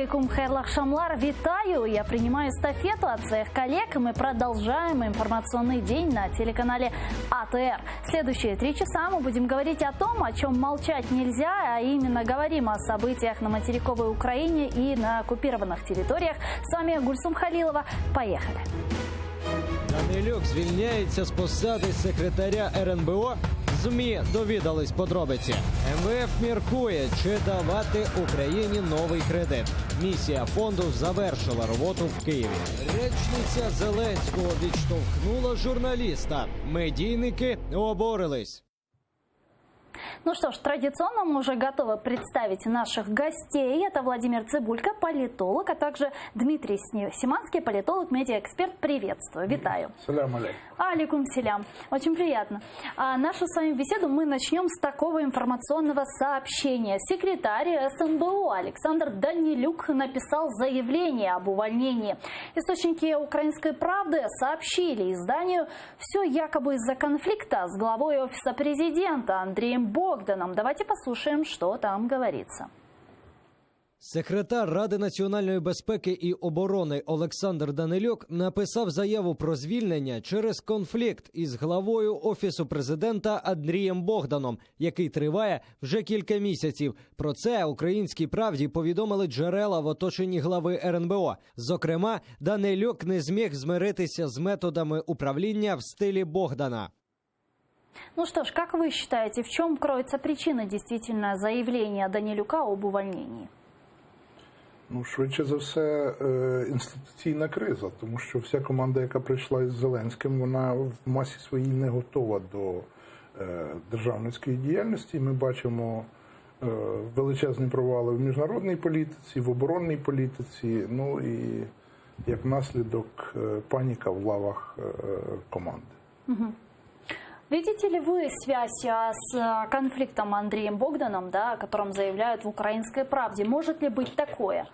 алейкум, хайрлах шамлар, витаю! Я принимаю эстафету от своих коллег, и мы продолжаем информационный день на телеканале АТР. Следующие 3 часа мы будем говорить о том, о чем молчать нельзя, а именно говорим о событиях на материковой Украине и на оккупированных территориях. С вами Гульсум Халилова. Поехали! Данилюк звільняється з посади секретаря РНБО. ЗМІ довідались подробиці. МВФ міркує, чи давати Україні новий кредит. Місія фонду завершила роботу в Києві. Речниця Зеленського відштовхнула журналіста. Медійники обурились. Ну что ж, традиционно мы уже готовы представить наших гостей. Это Владимир Цыбулько, политолог, а также Дмитрий Симанский, политолог, медиаэксперт. Приветствую, витаю. Салям алейкум. Алейкум селям. Очень приятно. Нашу с вами беседу мы начнем с такого информационного сообщения. Секретарь СНБО Александр Данилюк написал заявление об увольнении. Источники «Украинской правды» сообщили изданию, все якобы из-за конфликта с главой Офиса президента Андреем Богданом. Давайте послушаем, что там говорится. Секретар Ради національної безпеки і оборони Олександр Данилюк написав заяву про звільнення через конфлікт із главою Офісу президента Андрієм Богданом, який триває вже кілька місяців. Про це «Українській правді» повідомили джерела в оточенні глави РНБО. Зокрема, Данилюк не зміг змиритися з методами управління в стилі Богдана. Ну что ж, как вы считаете, в чем кроется причина действительно заявления Данилюка об увольнении? Ну, швидше за все, інституційна криза, тому що вся команда, яка прийшла із Зеленським, вона в масі своїй не готова до державницької діяльності. Ми бачимо величезні провали в міжнародній політиці, в оборонній політиці, ну і як наслідок паніка в лавах команди. Угу. Видите ли вы связь с конфликтом Андреем Богданом, да, о котором заявляют в «Украинской правде»? Может ли быть такое?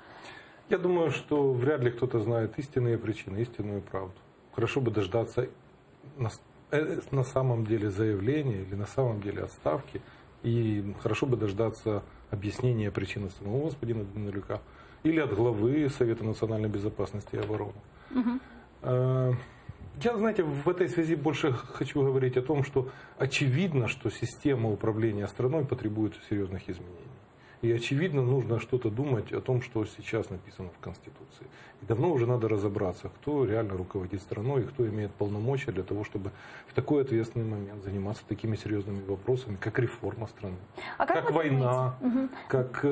Я думаю, что вряд ли кто-то знает истинные причины, истинную правду. Хорошо бы дождаться на самом деле заявления или на самом деле отставки. И хорошо бы дождаться объяснения причины самого господина Данилюка или от главы Совета национальной безопасности и обороны. Угу. Я, знаете, в этой связи больше хочу говорить о том, что очевидно, что система управления страной потребует серьезных изменений. И очевидно, нужно что-то думать о том, что сейчас написано в Конституции. И давно уже надо разобраться, кто реально руководит страной и кто имеет полномочия для того, чтобы в такой ответственный момент заниматься такими серьезными вопросами, как реформа страны, как война, как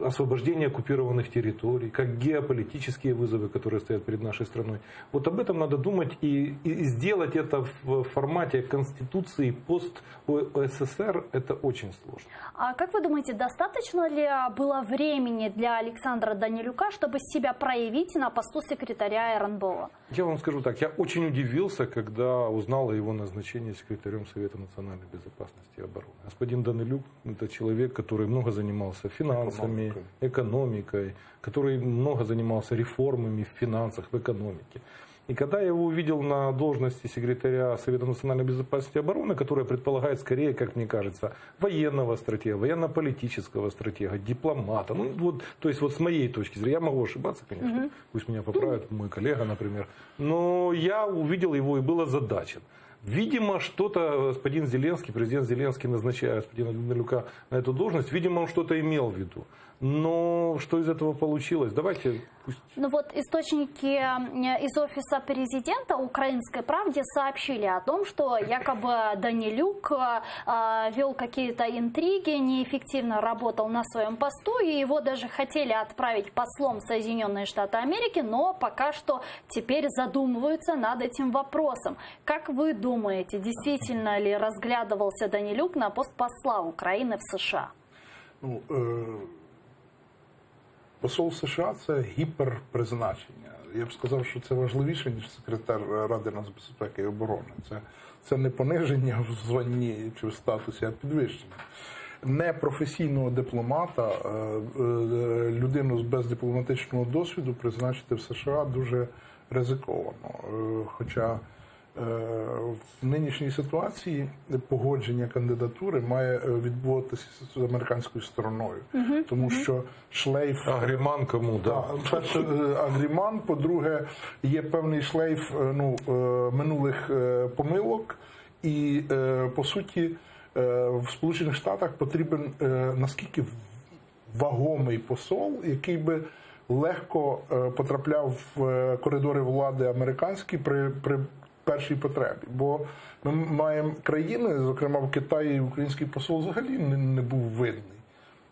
освобождение оккупированных территорий, как геополитические вызовы, которые стоят перед нашей страной. Вот об этом надо думать и сделать это в формате Конституции пост-СССР, это очень сложно. А как вы думаете, достаточно ли было времени для Александра Данилюка, чтобы себя проявить на посту секретаря РНБО? Я вам скажу так, я очень удивился, когда узнал о его назначении секретарем Совета национальной безопасности и обороны. Господин Данилюк – это человек, который много занимался финансами, экономикой, который много занимался реформами в финансах, в экономике. И когда я его увидел на должности секретаря Совета национальной безопасности и обороны, которая предполагает скорее, как мне кажется, военного стратега, военно-политического стратега, дипломата, ну вот, то есть вот с моей точки зрения, я могу ошибаться, конечно, пусть меня поправит мой коллега, например, но я увидел его и был озадачен. Видимо, что-то господин Зеленский, президент Зеленский, назначая господина Данилюка на эту должность, видимо, он что-то имел в виду. Но что из этого получилось? Давайте пусть... Ну вот источники из Офиса президента «Украинской правде» сообщили о том, что якобы Данилюк вел какие-то интриги, неэффективно работал на своем посту, и его даже хотели отправить послом в Соединенные Штаты Америки, но пока что теперь задумываются над этим вопросом. Как вы думаете, действительно ли разглядывался Данилюк на пост посла Украины в США? Ну, посол США – це гіперпризначення. Я б сказав, що це важливіше, ніж секретар Ради нацбезпеки і оборони. Це не пониження в званні чи в статусі, а підвищення. Непрофесійного дипломата, людину без дипломатичного досвіду призначити в США дуже ризиковано. Хоча В нинішній ситуації погодження кандидатури має відбуватися з американською стороною, тому що шлейф... Агріман кому, да. Перше, агріман, по-друге, є певний шлейф минулих помилок, і, по суті, в Сполучених Штатах потрібен наскільки вагомий посол, який би легко потрапляв в коридори влади американські при першій потребі. Бо ми маємо країни, зокрема в Китаї, український посол взагалі не був видний.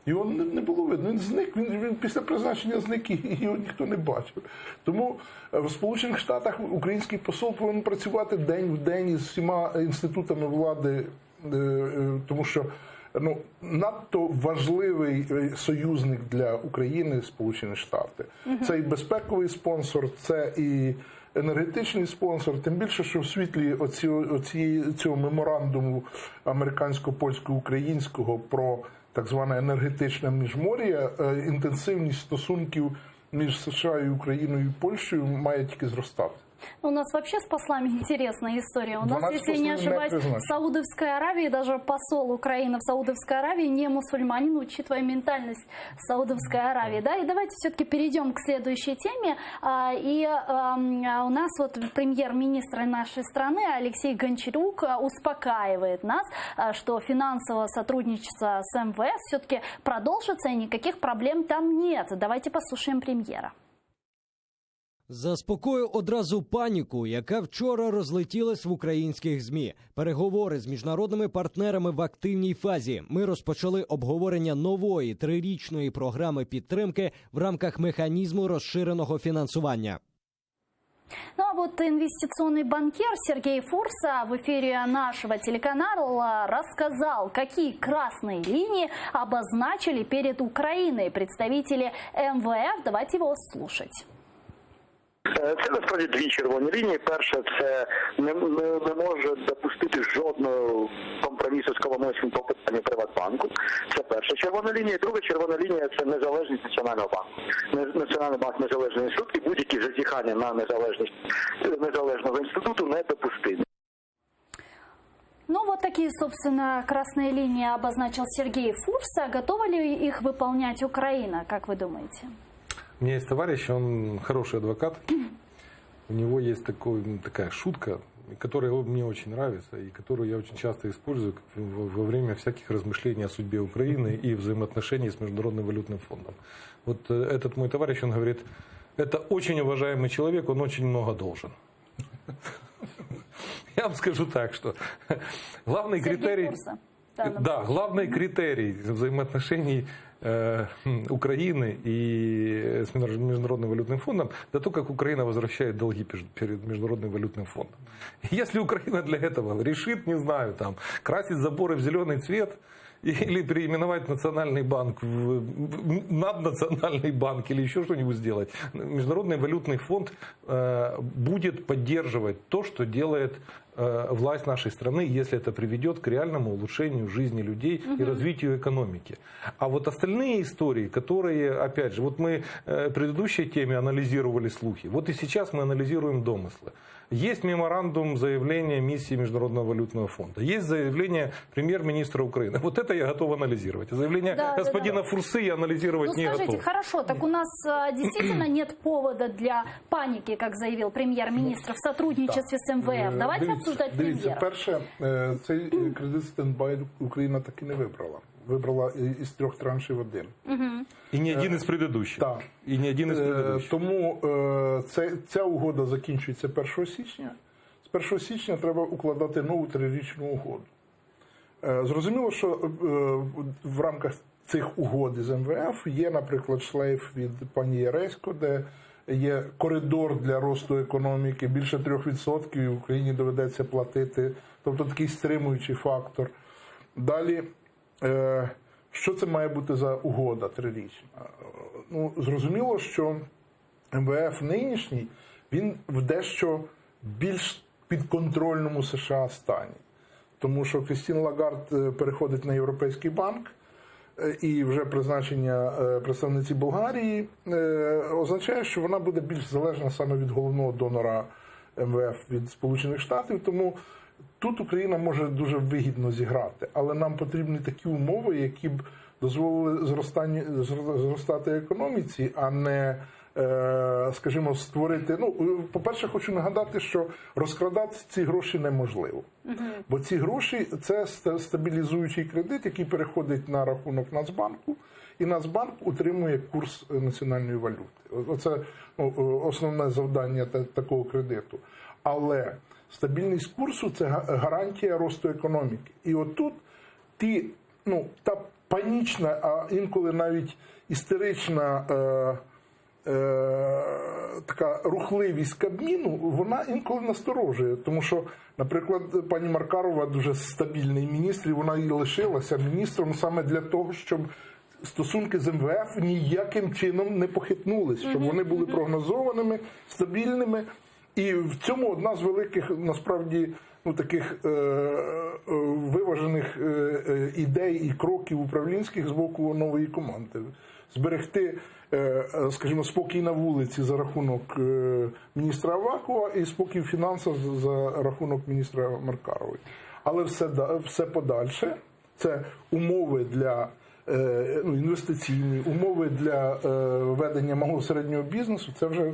Його не було видно. Він зник, він після призначення зник, і його ніхто не бачив. Тому в Сполучених Штатах український посол повинен працювати день в день із всіма інститутами влади, тому що надто важливий союзник для України – Сполучені Штати. Це і безпековий спонсор, це і енергетичний спонсор, тим більше, що в світлі цього меморандуму американсько-польсько-українського про так зване енергетичне міжмор'я, інтенсивність стосунків між США і Україною і Польщею має тільки зростати. У нас вообще с послами интересная история. У нас, если не ошибаюсь, в Саудовской Аравии даже посол Украины в Саудовской Аравии не мусульманин, учитывая ментальность Саудовской Аравии. Да? И давайте все-таки перейдем к следующей теме. У нас вот премьер-министр нашей страны Алексей Гончарук успокаивает нас, что финансовое сотрудничество с МВФ все-таки продолжится и никаких проблем там нет. Давайте послушаем премьера. Заспокою одразу паніку, яка вчора розлетілась в українських ЗМІ. Переговори з міжнародними партнерами в активній фазі. Ми розпочали обговорення нової 3-річної програми підтримки в рамках механізму розширеного фінансування. Ну а вот инвестиционный банкир Сергей Фурса в эфире нашего телеканала рассказал, какие красные линии обозначили перед Украиной представители МВФ. Давайте его слушать. Це насправді дві червоні лінії. Перша – це не може допустити жодного компромісу з Коломойським по питанню Приватбанку. Це перша червона лінія. Друга червона лінія – це незалежність Національного банку. Національний банк – незалежний інститут, і будь-які зазіхання на незалежність незалежного інституту недопустимі. Ну, вот такие, собственно, красные линии обозначил Сергей Фурса. Готова ли их выполнять Украина, как вы думаете? У меня есть товарищ, он хороший адвокат. У него есть такая шутка, которая мне очень нравится, и которую я очень часто использую во время всяких размышлений о судьбе Украины и взаимоотношений с Международным валютным фондом. Вот этот мой товарищ, он говорит, это очень уважаемый человек, он очень много должен. Я вам скажу так, что главный критерий... Да, главный критерий взаимоотношений Украины и с Международным валютным фондом – это то, как Украина возвращает долги перед Международным валютным фондом. Если Украина для этого решит, не знаю, там, красить заборы в зеленый цвет или переименовать Национальный банк в наднациональный банк или еще что-нибудь сделать, Международный валютный фонд будет поддерживать то, что делает власть нашей страны, если это приведет к реальному улучшению жизни людей и развитию экономики. А вот остальные истории, которые, опять же, вот мы в предыдущей теме анализировали слухи, вот и сейчас мы анализируем домыслы. Есть меморандум заявления миссии Международного валютного фонда. Есть заявление премьер-министра Украины. Вот это я готов анализировать. Заявление господина Фурсы я анализировать не готов. Скажите, хорошо, так у нас действительно нет повода для паники, как заявил премьер-министр, в сотрудничестве с МВФ. Давайте обсуждать премьера. Перше, цей кредит стендбай Україна так і не вибрала. Вибрала із 3 траншів один. І не один із предыдущих. Так. І не один із предыдущих. Тому ця угода закінчується 1 січня. З 1 січня треба укладати нову 3-річну угоду. Зрозуміло, що в рамках цих угод з МВФ є, наприклад, шлейф від пані Яресько, де є коридор для росту економіки, більше 3%, і в Україні доведеться платити. Тобто такий стримуючий фактор. Далі, що це має бути за угода 3-річна? Ну, зрозуміло, що МВФ нинішній, він в дещо більш підконтрольному США стані. Тому що Крістін Лагард переходить на Європейський банк, і вже призначення представниці Болгарії означає, що вона буде більш залежна саме від головного донора МВФ від Сполучених Штатів, тому тут Україна може дуже вигідно зіграти, але нам потрібні такі умови, які б дозволили зростати економіці, а не, скажімо, створити. Ну, по-перше, хочу нагадати, що розкрадати ці гроші неможливо. Бо ці гроші – це стабілізуючий кредит, який переходить на рахунок Нацбанку, і Нацбанк утримує курс національної валюти. Оце основне завдання такого кредиту. Але стабільність курсу – це гарантія росту економіки. І отут та панічна, а інколи навіть істерична така рухливість Кабміну, вона інколи насторожує. Тому що, наприклад, пані Маркарова дуже стабільний міністр, і вона і лишилася міністром саме для того, щоб стосунки з МВФ ніяким чином не похитнулись, щоб вони були прогнозованими, стабільними. І в цьому одна з великих, насправді, таких виважених ідей і кроків управлінських з боку нової команди. Зберегти, скажімо, спокій на вулиці за рахунок міністра Авакова і спокій в фінансах за рахунок міністра Маркарової. Але все подальше – це умови для інвестиційні, умови для ведення малого середнього бізнесу, це вже...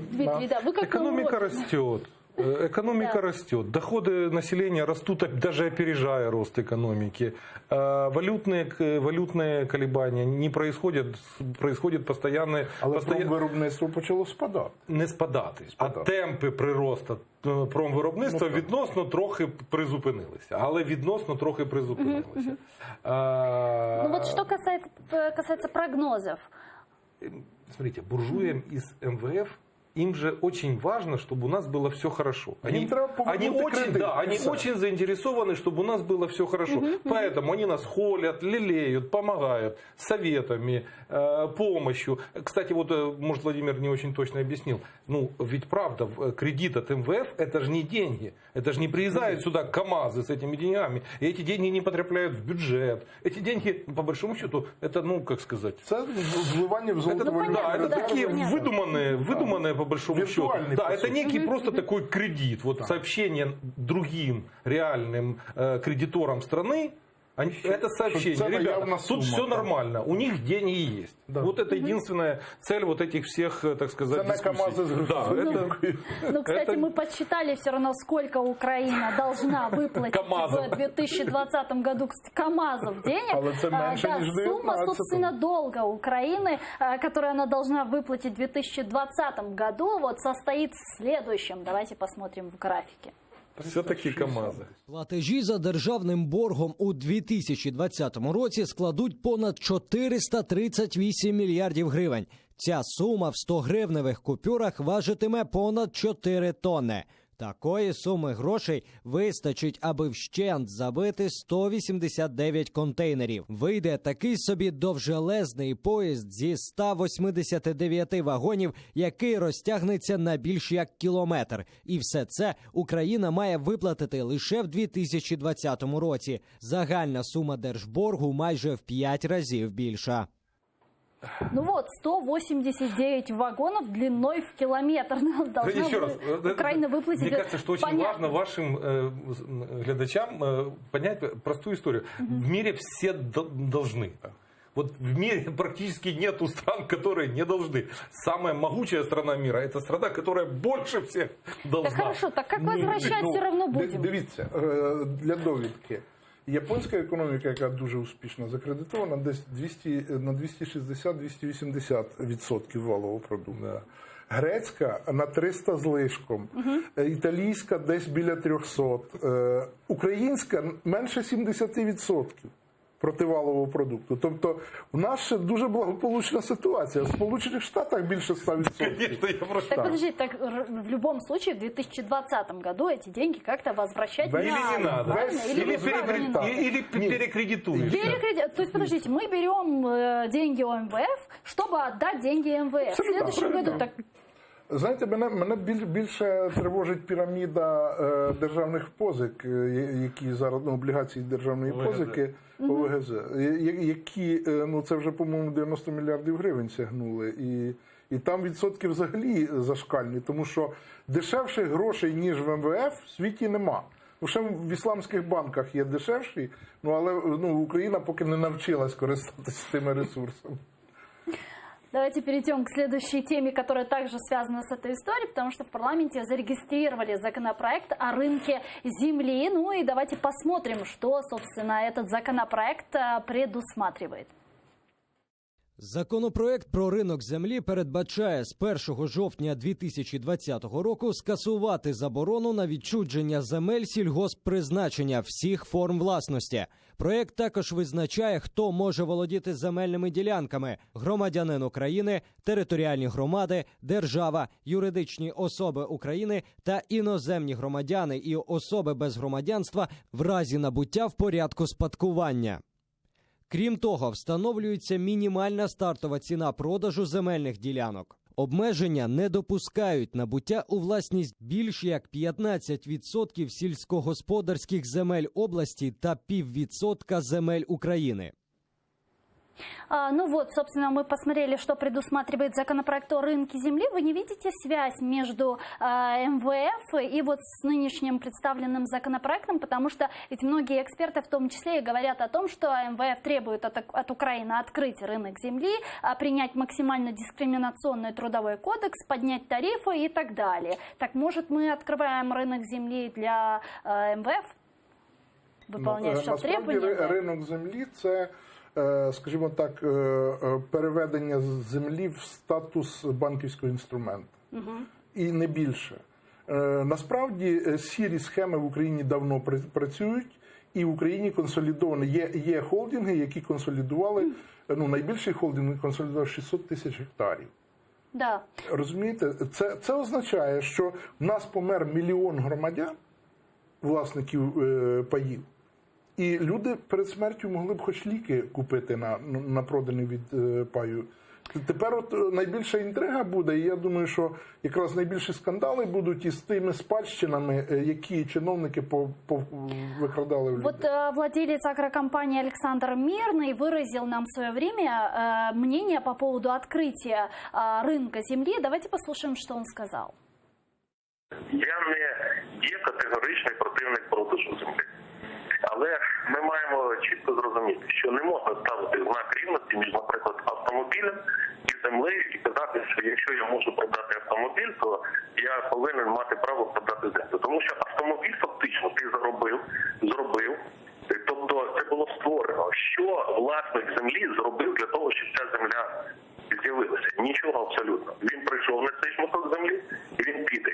Экономика растет. Экономика растет, доходы населения растут, даже опережая рост экономики. Валютные колебания не происходят постоянные. Але промвиробництво почало спадати. Не спадати, а темпи приросту промвиробництва відносно трохи призупинилися. Але відносно трохи призупинилися. Вот что касается прогнозов. Смотрите, буржуям из МВФ им же очень важно, чтобы у нас было все хорошо. Они очень заинтересованы, чтобы у нас было все хорошо. Поэтому они нас холят, лелеют, помогают советами, помощью. Кстати, вот, может, Владимир не очень точно объяснил. Ведь правда, кредит от МВФ – это же не деньги. Это же не приезжают сюда КАМАЗы с этими деньгами. И эти деньги не потрапляют в бюджет. Эти деньги, по большому счету, это, как сказать... Это вливание в золото. Да, это такие выдуманные, по большому счету. Да, это некий просто такой кредит. Вот сообщение другим реальным кредиторам страны. Это сообщение, ребята, тут все нормально, у них деньги есть. Да. Вот это единственная цель вот этих всех, так сказать, дискуссий. Кстати, мы подсчитали все равно, сколько Украина должна выплатить в 2020 году КАМАЗов денег. Сумма, собственно, долга Украины, которую она должна выплатить в 2020 году, вот состоит в следующем. Давайте посмотрим в графике. Все-таки КАМАЗи. Платежі за державним боргом у 2020 році складуть понад 438 мільярдів гривень. Ця сума в 100-гривневих купюрах важитиме понад 4 тонни. Такої суми грошей вистачить, аби вщент забити 189 контейнерів. Вийде такий собі довжелезний поїзд зі 189 вагонів, який розтягнеться на більш як кілометр. І все це Україна має виплатити лише в 2020 році. Загальна сума держборгу майже в 5 разів більша. 189 вагонов длиной в километр должна Украина выплатить. Мне кажется, что очень важно вашим глядачам понять простую историю. В мире все должны. Вот в мире практически нету стран, которые не должны. Самая могучая страна мира – это страна, которая больше всех должна. Так хорошо, так как возвращать все равно будем? Дивіться, для довідки. Японська економіка, яка дуже успішно закредитована, десь на 260-280% валового продукту. Грецька на 300 з лишком, італійська десь біля 300, українська менше 70% противалового продукту. Тобто у нас ще дуже благополучна ситуація. В Сполучених Штатах більше 100%. Так подожди, так в любом случае в 2020 году эти деньги как-то возвращать или не надо. Или перекредитуем. То есть, подождите, мы берем деньги у МВФ, чтобы отдать деньги МВФ. В следующем году так... Знаєте, мене більше тривожить піраміда державних позик, які зараз, облігації державної позики, ОВГЗ, які, це вже, по-моєму, 90 мільярдів гривень сягнули. І там відсотки взагалі зашкальні, тому що дешевших грошей, ніж в МВФ, в світі нема. Ну, ще в ісламських банках є дешевші, але Україна поки не навчилась користуватися тими ресурсами. Давайте перейдем к следующей теме, которая также связана с этой историей, потому что в парламенте зарегистрировали законопроект о рынке земли. Ну и давайте посмотрим, что, собственно, этот законопроект предусматривает. Законопроект про ринок землі передбачає з 1 жовтня 2020 року скасувати заборону на відчуження земель сільгосппризначення всіх форм власності. Проект також визначає, хто може володіти земельними ділянками – громадянин України, територіальні громади, держава, юридичні особи України та іноземні громадяни і особи без громадянства в разі набуття в порядку спадкування. Крім того, встановлюється мінімальна стартова ціна продажу земельних ділянок. Обмеження не допускають набуття у власність більш як 15% сільськогосподарських земель області та 0,5% земель України. Ну вот, собственно, мы посмотрели, что предусматривает законопроект о рынке земли. Вы не видите связь между МВФ и вот с нынешним представленным законопроектом, потому что ведь многие эксперты в том числе и говорят о том, что МВФ требует от Украины открыть рынок земли, принять максимально дискриминационный трудовой кодекс, поднять тарифы и так далее. Так может мы открываем рынок земли для МВФ, выполняющего требования? Ринок землі – це, скажімо так, переведення землі в статус банківського інструменту. І не більше. Насправді, сірі схеми в Україні давно працюють, і в Україні консолідовані. Є холдинги, які консолідували, найбільший холдинг консолідував 600 тисяч гектарів. Да. Розумієте? Це означає, що в нас помер 1 мільйон громадян, власників паїв, і люди перед смертю могли б хоч ліки купити на проданий від паю. Тепер от найбільша інтрига буде, і я думаю, що якраз найбільші скандали будуть із тими спадщинами, які чиновники викрадали в людей. Вот владелец агрокомпании Александр Мирный выразил нам в свое время мнение по поводу открытия рынка земли. Давайте послушаем, что он сказал. Я не є категоричний противник продажу землі. Але ми маємо чітко зрозуміти, що не можна ставити знак рівності між, наприклад, автомобілем і землею і казати, що якщо я можу продати автомобіль, то я повинен мати право продати землю. Тому що автомобіль фактично ти зробив, тобто це було створено. Що власник землі зробив для того, щоб ця земля з'явилася? Нічого абсолютно. Він прийшов на цей шматок землі і він піде.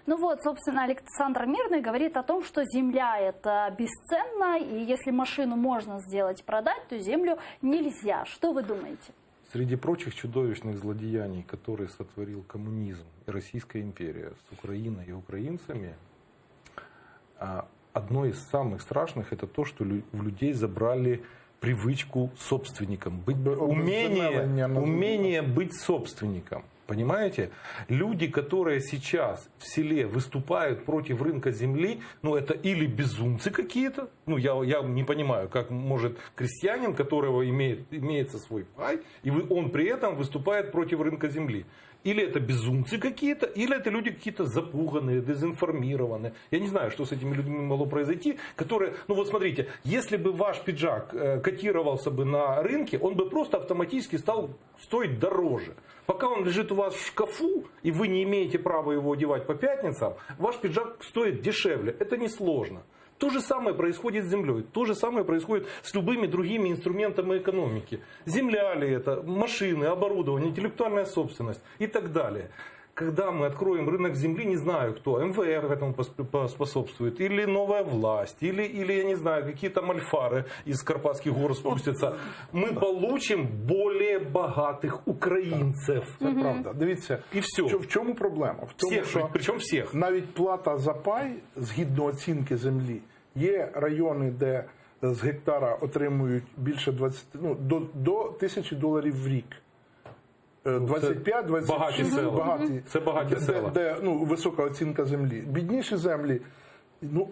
Ну вот, собственно, Александр Мирный говорит о том, что земля это бесценна, и если машину можно сделать, продать, то землю нельзя. Что вы думаете? Среди прочих чудовищных злодеяний, которые сотворил коммунизм и Российская империя с Украиной и украинцами, одно из самых страшных это то, что у людей забрали привычку собственником, умение быть собственником. Понимаете? Люди, которые сейчас в селе выступают против рынка земли, это или безумцы какие-то, я не понимаю, как может крестьянин, которого имеется свой пай, и он при этом выступает против рынка земли. Или это безумцы какие-то, или это люди какие-то запуганные, дезинформированные. Я не знаю, что с этими людьми могло произойти, которые, вот смотрите, если бы ваш пиджак котировался бы на рынке, он бы просто автоматически стал стоить дороже. Пока он лежит у вас в шкафу, и вы не имеете права его одевать по пятницам, ваш пиджак стоит дешевле. Это несложно. То же самое происходит с землей, то же самое происходит с любыми другими инструментами экономики. Земля ли это, машины, оборудование, интеллектуальная собственность и так далее. Когда мы откроем рынок земли, не знаю кто, МВФ этому поспособствует, или новая власть, или я не знаю, какие-то мальфары из Карпатских гор спустятся, мы получим более богатых українців. Це правда. Дивіться, і все. В чому проблема? В тому, що причому всіх. Навіть плата за пай, згідно оцінки землі, є райони, де з гектара отримують більше 20, до $1000 в рік. 25, 26, це багаті села. Де висока оцінка землі. Бідніші землі.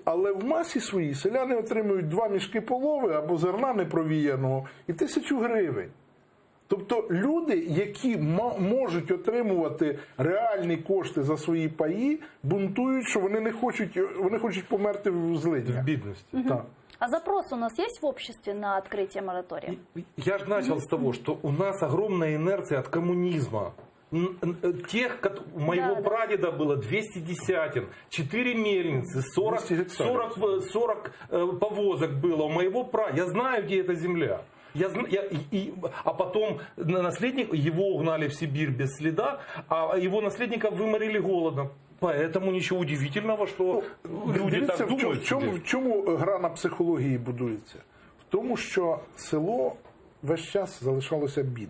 Але в масі своїй селяни отримують 2 мішки полови або зерна непровіяного і 1000 гривень. Тобто люди, які можуть отримувати реальні кошти за свої паї, бунтують, що вони хочуть померти в злиднях. В бедности. Так. А запрос у нас есть в обществе на открытие моратория? Я же начал с того, что у нас огромная инерция от коммунизма. Тех, у моего прадеда было 200 десятин, 4 мельницы, 40 повозок было. У моего прадеда, я знаю, где эта земля. А потом наследник, его угнали в Сибирь без следа, а его наследника выморили голодом. Поэтому ничего удивительного, что люди так думают. В чому гра на психології будується? В тому, що село весь час залишалося бідним.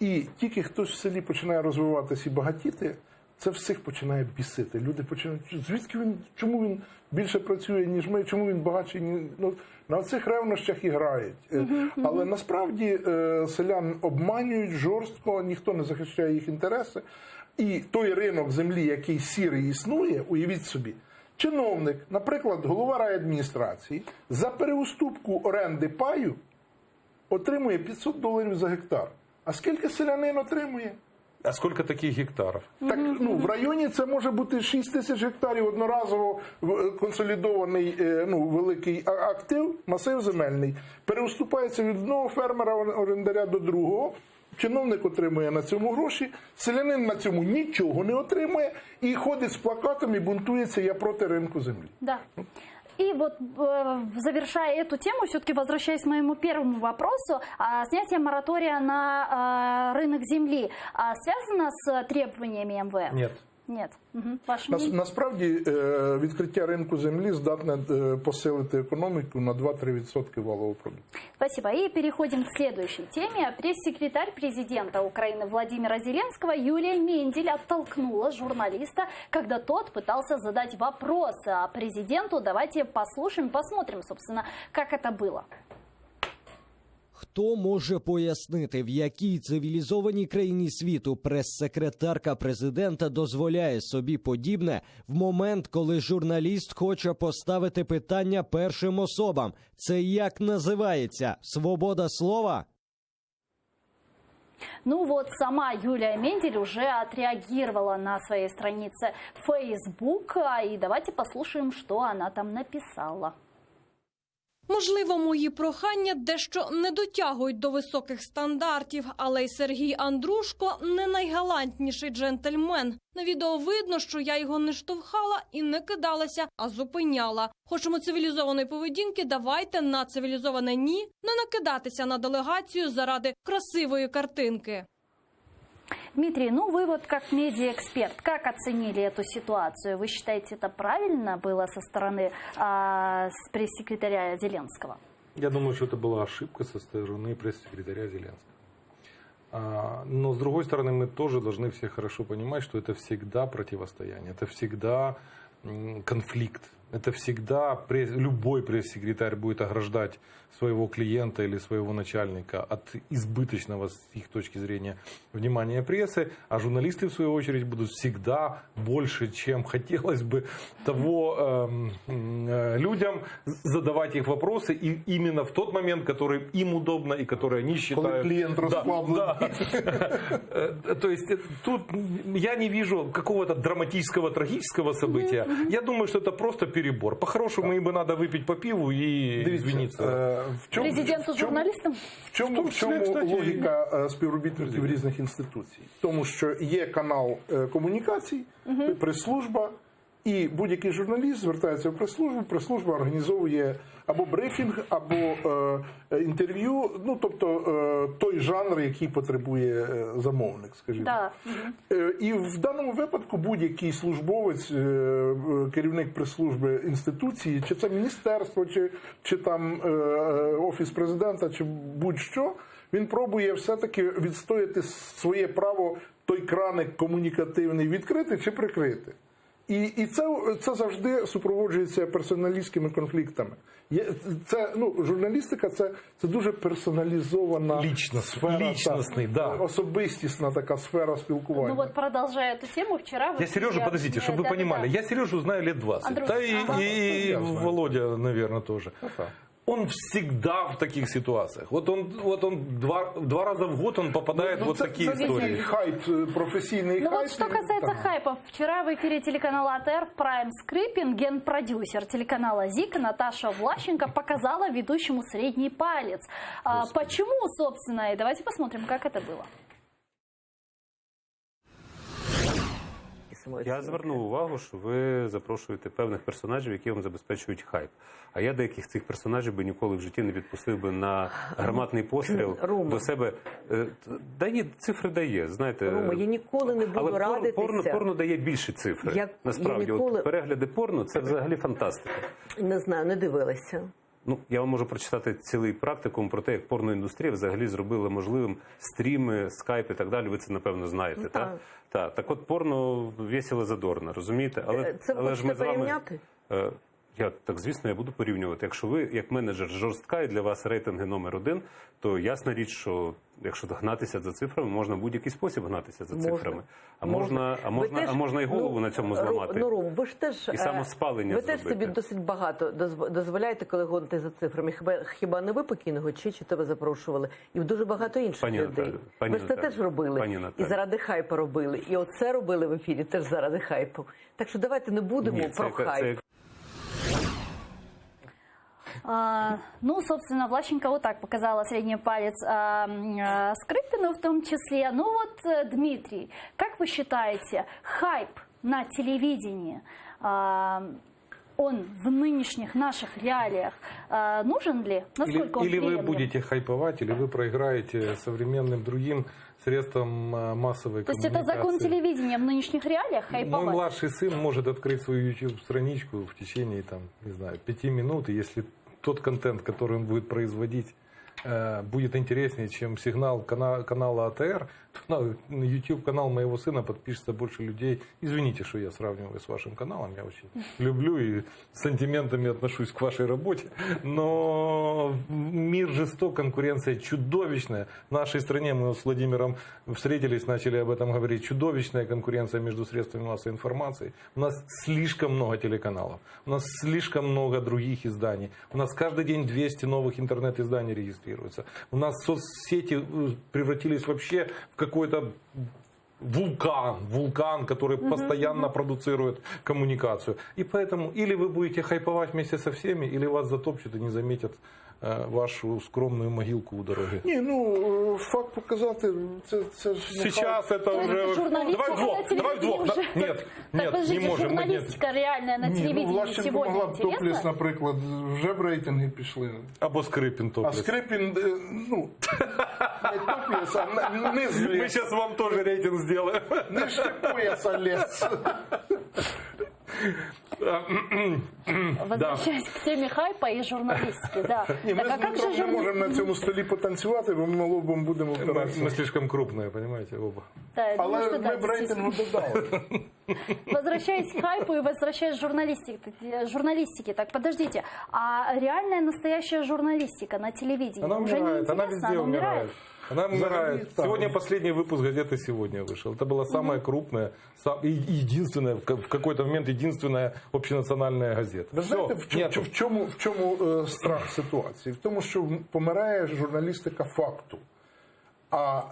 І тільки хтось в селі починає розвиватися і багатіти, це всіх починає бісити. Люди починають, звідки він, чому він більше працює, ніж ми, чому він багатший, ну, на цих ревнощах і грають. Але насправді селян обманюють жорстко, ніхто не захищає їх інтереси. І той ринок землі, який сірий існує, уявіть собі, чиновник, наприклад, голова райадміністрації, за переуступку оренди паю отримує $500 за гектар. А скільки селянин отримує? А сколько таких гектаров? Так, ну, в районі це може бути 6 тисяч гектарів одноразово консолідований великий актив, масив земельний. Переуступається від одного фермера-орендаря до другого. Чиновник отримує на цьому гроші, селянин на цьому нічого не отримує і ходить з плакатом і бунтується «Я проти ринку землі». Да. И вот, завершая эту тему, все-таки возвращаясь к моему первому вопросу, снятие моратория на рынок земли связано с требованиями МВФ? Нет. Нет. Ваше мнение? Насправді відкриття ринку землі здатне посилити економіку на 2-3% валового продукту. Спасибо. И переходим к следующей теме. Пресс-секретарь президента Украины Владимира Зеленского Юлия Мендель оттолкнула журналиста, когда тот пытался задать вопросы президенту. Давайте послушаем, посмотрим, собственно, как это было. Хто може пояснити, в якій цивілізованій країні світу прес-секретарка президента дозволяє собі подібне в момент, коли журналіст хоче поставити питання першим особам? Це як називається? Свобода слова? Ну вот, сама Юлия Мендель уже отреагировала на своей странице Facebook. И давайте послушаем, что она там написала. Можливо, мої прохання дещо не дотягують до високих стандартів, але й Сергій Андрушко не найгалантніший джентльмен. На відео видно, що я його не штовхала і не кидалася, а зупиняла. Хочемо цивілізованої поведінки, давайте на цивілізоване ні, не накидатися на делегацію заради красивої картинки. Дмитрий, ну вы вот как медиаэксперт, как оценили эту ситуацию? Вы считаете, это правильно было со стороны пресс-секретаря Зеленского? Я думаю, что это была ошибка со стороны пресс-секретаря Зеленского. Но, с другой стороны, мы тоже должны все хорошо понимать, что это всегда противостояние, это всегда конфликт. Это всегда любой пресс-секретарь будет ограждать своего клиента или своего начальника от избыточного, с их точки зрения, внимания прессы, а журналисты, в свою очередь, будут всегда больше, чем хотелось бы того людям, задавать их вопросы и именно в тот момент, который им удобно и который они считают... Когда клиент расслаблен. Да. То есть тут я не вижу какого-то драматического, трагического события. Я думаю, что это просто перебор. По-хорошему, им бы надо выпить по пиву и извиниться. Президенту, журналістам? В чому логіка співробітників різних інституцій? В тому, що є канал комунікацій, прес-служба, і будь-який журналіст звертається в прес-службу, прес-служба організовує або брифінг, або інтерв'ю, ну, тобто той жанр, який потребує замовник, скажімо. Да. І в даному випадку будь-який службовець, керівник прес-служби інституції, чи це міністерство, чи там Офіс президента, чи будь-що, він пробує все-таки відстояти своє право той краник комунікативний відкрити чи прикрити. І це завжди супроводжується персоналістськими конфліктами. Журналістика це дуже персоналізована сфера, особистісна така сфера спілкування. Ну вот, продолжая эту тему, вчера... Я Сережу, подождите, чтобы вы понимали, я Сережу знаю лет 20, да и Володя, наверное, тоже. Он всегда в таких ситуациях. Вот он два раза в год он попадает в такие истории. Хайп, профессийный Ну хайп. вот что касается хайпов, вчера в эфире телеканала АТР в Prime Скрипин генпродюсер телеканала ЗИК Наташа Влащенко показала ведущему средний палец. Почему, собственно, и давайте посмотрим, как это было. Я звернув увагу, що ви запрошуєте певних персонажів, які вам забезпечують хайп. А я деяких цих персонажів би ніколи в житті не відпустив би на гарматний постріл до себе. Дає, цифри дає, знаєте. Рома, я ніколи не буду але радитися. порно дає більші цифри. Насправді, от перегляди порно – це взагалі фантастика. Не знаю, не дивилася. Ну, я вам можу прочитати цілий практикум про те, як порноіндустрія взагалі зробила можливим стріми, скайп і так далі. Ви це, напевно, знаєте, так? Так от порно весело задорно, розумієте? Це ви хочете порівняти? Звісно, я буду порівнювати. Якщо ви, як менеджер, жорстка і для вас рейтинги номер 1, то ясна річ, що якщо гнатися за цифрами, можна в будь-який спосіб гнатися за цифрами. А можна і голову на цьому зламати. Ну, Ром, ви ж теж, і самоспалення ви зробити. теж собі досить багато дозволяєте, коли гоните за цифрами. Хіба не ви покійного чи тебе запрошували? І дуже багато інших людей. Ви ж це теж робили. І заради хайпу робили. І оце робили в ефірі теж заради хайпу. Так що давайте не будемо про хайп. Ну, собственно, Влащенко вот так показала средний палец Скрипину в том числе. Ну вот, Дмитрий, как вы считаете, хайп на телевидении, он в нынешних наших реалиях нужен ли? Насколько он Или вы приемлем? будете хайповать, или вы проиграете современным другим средством массовой То есть коммуникации. это закон телевидения в нынешних реалиях хайповать? Мой младший сын может открыть свою YouTube-страничку в течение, там, не знаю, 5 минут, и если тот контент, который он будет производить, будет интереснее, чем сигнал канала АТР, то на YouTube-канал моего сына подпишется больше людей. Извините, что я сравниваю с вашим каналом, я очень люблю и с сантиментами отношусь к вашей работе, но мир жесток, конкуренция чудовищная. В нашей стране, мы с Владимиром встретились, начали об этом говорить, чудовищная конкуренция между средствами массовой информации. У нас слишком много телеканалов, у нас слишком много других изданий, у нас каждый день 200 новых интернет-изданий регистрируется. У нас соцсети превратились вообще в какой-то вулкан, который постоянно продуцирует коммуникацию. И поэтому или вы будете хайповать вместе со всеми, или вас затопчут и не заметят вашу скромную могилку у дороги. Ні, ну, факт показати, це ж... Сейчас это уже... Давай вдвох. Нет, не можем. Журналистика реальная на телевидении Влащенко сегодня могла б Топлес, интересна? наприклад, вже в рейтинги пішли. Або Скрипін А Топлес. Скрипін, ну, не Топлес, а низ Мы лес. сейчас вам тоже рейтинг сделаем. Ниже пояса лес. Возвращаясь к теме хайпа и журналистики, да. Ні, ми Так, а з как же Дмитром не можемо на цьому столі потанцювати, бо ми лобом будемо впиратися. Мы слишком крупные, понимаете, оба. Да, я думаю, Але что ми да, б рейтингу додали. Возвращаясь к хайпу и возвращаясь к журналистике, так подождите, а реальная настоящая журналистика на телевидении Она уже не умирает, она интересна, везде она умирает. Она умирает. там. Сегодня последний выпуск газеты «Сегодня» вышел. Это была самая крупная и единственная, в какой-то момент единственная общенациональная газета. Ви знаєте, Нету. в чому страх ситуації? В тому, що помирає журналістика факту, а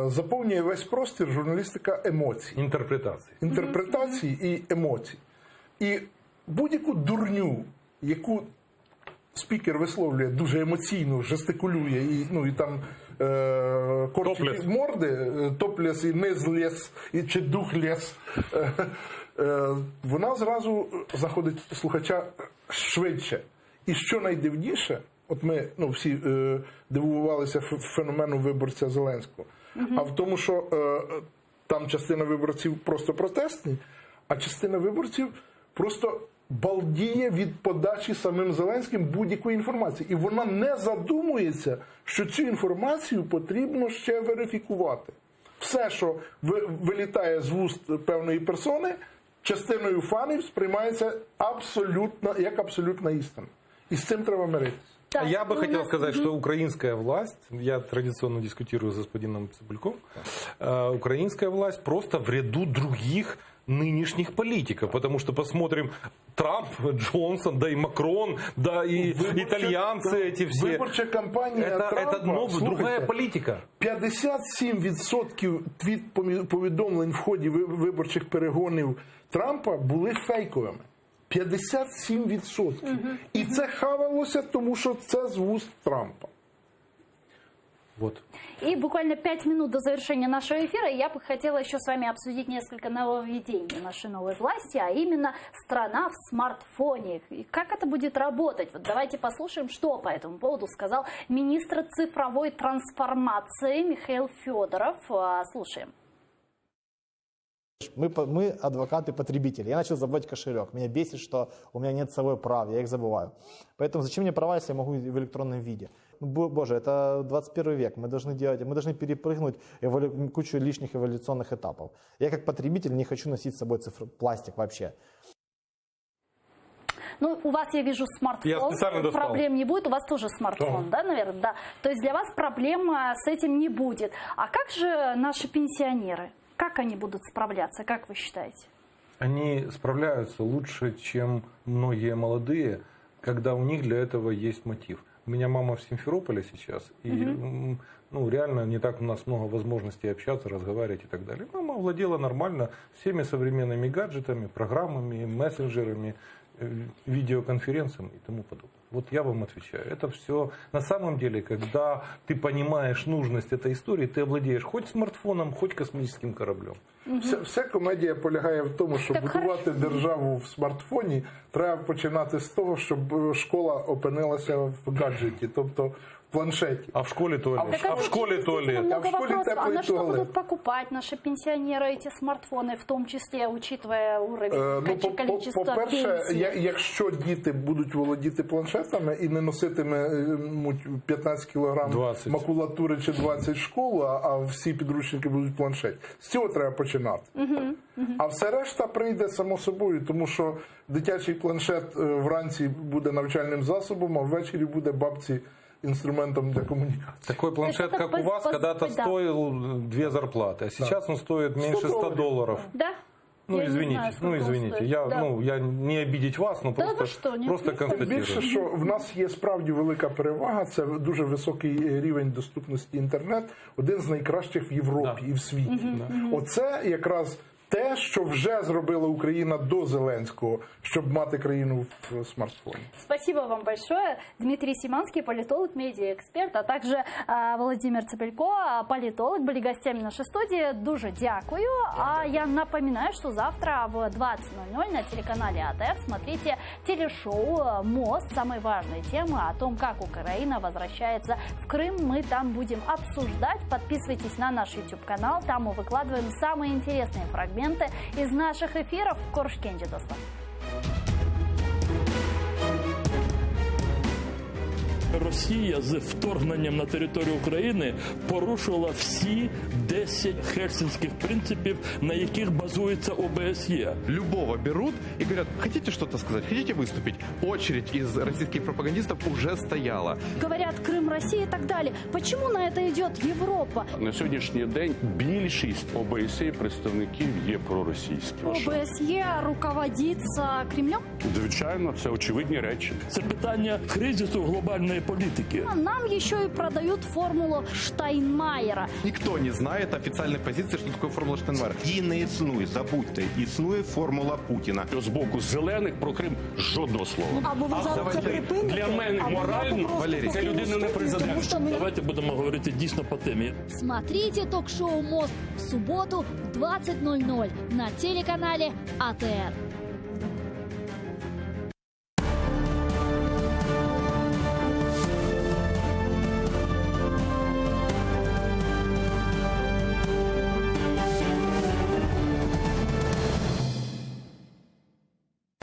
заповнює весь простір журналістика емоцій. Интерпретации. І емоцій. І будь-яку дурню, яку спікер висловлює дуже емоційно, жестикулює і там корчить Топлес. морди, топлес і низ лес, чи дух лес, вона зразу заходить слухача швидше. І що найдивніше, от ми всі дивувалися феномену виборця Зеленського, а в тому, що там частина виборців просто протестні, а частина виборців просто балдіє від подачі самим Зеленським будь-якої інформації. І вона не задумується, що цю інформацію потрібно ще верифікувати. Все, що вилітає з вуст певної персони, частиною фанів сприймається як абсолютна істина. І з цим треба миритися. Так, Я бы ну, хотел сказать, что украинская власть, я традиционно дискутирую с господином Цыбульком, украинская власть просто в ряду других нынешних политиков, потому что посмотрим Трамп, Джонсон, да и Макрон, да и итальянцы эти все. Виборча кампанія Трампа, другая політика. 57% твіт-повідомлень в ході виборчих перегонів Трампа були фейковими. 57%. І це хавалося, тому що це з вуст Трампа. Вот. И буквально 5 минут до завершения нашего эфира я бы хотела еще с вами обсудить несколько нововведений нашей новой власти, а именно страна в смартфоне. И как это будет работать? Вот давайте послушаем, что по этому поводу сказал министр цифровой трансформации Михаил Федоров. Слушаем. Мы адвокаты потребители. Я начал забывать кошелек. Меня бесит, что у меня нет с собой прав, я их забываю. Поэтому зачем мне права, если я могу в электронном виде? Боже, это 21 век. Мы должны перепрыгнуть кучу лишних эволюционных этапов. Я как потребитель не хочу носить с собой пластик вообще. Ну, у вас, я вижу, смартфон, проблем не будет, у вас тоже смартфон, да, наверное, да. То есть для вас проблем с этим не будет. А как же наши пенсионеры? Как они будут справляться, как вы считаете? Они справляются лучше, чем многие молодые, когда у них для этого есть мотив. У меня мама в Симферополе сейчас, и реально не так у нас много возможностей общаться, разговаривать и так далее. Мама владела нормально всеми современными гаджетами, программами, мессенджерами, видеоконференциями и тому подобное. Вот я вам отвечаю. Это все на самом деле, когда ты понимаешь нужность этой истории, ты овладеешь хоть смартфоном, хоть космическим кораблем. Вся комедія полягає в тому, що будувати державу в смартфоні треба починати з того, щоб школа опинилася в гаджеті, тобто в планшеті. А в школе туалет. А в школе туалет. А в школе теплый на что будут покупать наши пенсионеры эти смартфони, в тому числі, учитывая уровень количества По-перше, якщо діти будуть володіти планшетами і не носитимуть 15 кілограм макулатури чи 20 в школу, а всі підручники будуть в планшеті. З цього треба починати. А все решта прийде само собою, тому що дитячий планшет вранці буде навчальним засобом, а ввечері буде бабці инструментом для коммуникации. Такой планшет, как у вас, когда-то стоил 2 зарплаты, а сейчас он стоит меньше $100. Да? Извините, я не обидеть вас, но просто констатирую. Більше, що в нас є справді велика перевага, це дуже високий рівень доступності інтернет, один з найкращих в Європі і в світі. Оце якраз те, що вже зробила Україна до Зеленського, щоб мати країну в смартфоні. Спасибо вам большое. Дмитрий Симанский, политолог, медиаэксперт, а также Владимир Цепелько, политолог, были гостями нашей студии. Дуже дякую. А я напоминаю, что завтра в 20:00 на телеканале АТР смотрите телешоу «Мост». Самые важные темы о том, как Украина возвращается в Крым. Мы там будем обсуждать. Подписывайтесь на наш YouTube-канал. Там мы выкладываем самые интересные фрагменты из наших эфиров. Коршкенджи достан. Росія з вторгненням на територію України порушила всі 10 хельсинських принципів, на яких базується ОБСЄ. Любого берут и говорят, хотите что-то сказать, хотите выступить? Очередь из российских пропагандистов уже стояла. Говорят, Крым, Россия и так далее. Почему на это идет Европа? На сьогоднішній день більшість ОБСЄ представників є проросійські. ОБСЄ руководиться Кремлем? Звичайно, це очевидні речі. Це питання кризису глобальної політики. Нам еще и продают формулу Штайнмайера. Никто не знает официальной позиции, что такое формула Штайнмайера. Її не існує, забудьте. Існує формула Путіна. З боку зелених про Крим жодного слова. Або ви зараз це припините, для мене морально, Валерій, ця людина не президент. Давайте будемо говорити дійсно по темі. Смотрите ток-шоу «Мост» в субботу в 20:00 на телеканале АТР.